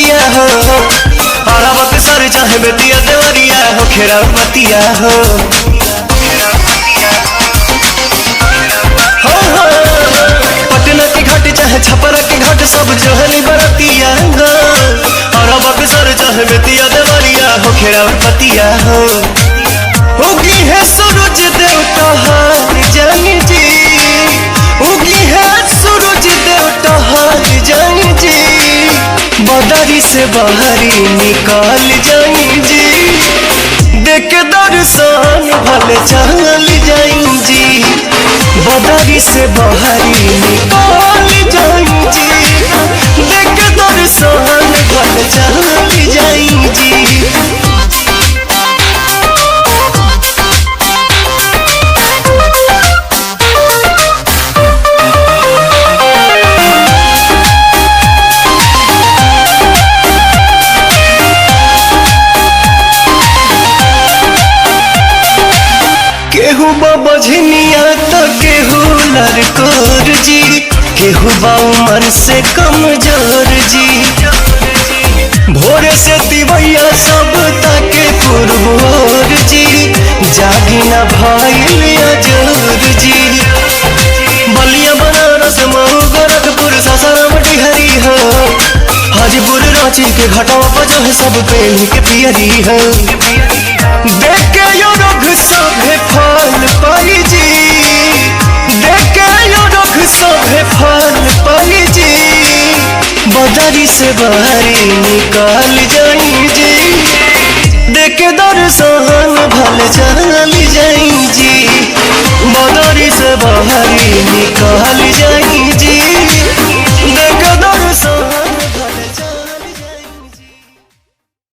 बतिया हो। अरबक सर चाहे बेतिया देवरिया हो खेरा बतिया हो। पटना के घाट चाहे छपरा के घाट सब जोहनी बरतिया हो। अरबक सर चाहे बेतिया देवरिया हो खेरा बतिया हो। उगी है सूरज देवता हार जानी जी, उगी है सूरज देवता हार जानी जी। बदरी से बाहरी निकाल जानी जी, देख दर्शन भले चल जाई जी। बदरी से बाहरी निकाल जाई जी, देख दर्शन भले चल जाई जी। केहू बझनिया तो केहू लड़कोर जी, केहू उमर से कमजोर जी। भोरे से तिवैया सब ताके पुरबोर जी, जागी न भइल अजोर जी। बलिया बनारस मऊ गोरखपुर सासाराम डिहरी हो। हाजीपुर रांची के घाटवा पर जो है सब पेड़ के पियरी हो। देख के यो रघ सभे फल पाई जी, देख के यो रघ सभे फल पाई जी। बदरी से बाहरी निकाल जाई जी, देख के दर्शन भल चल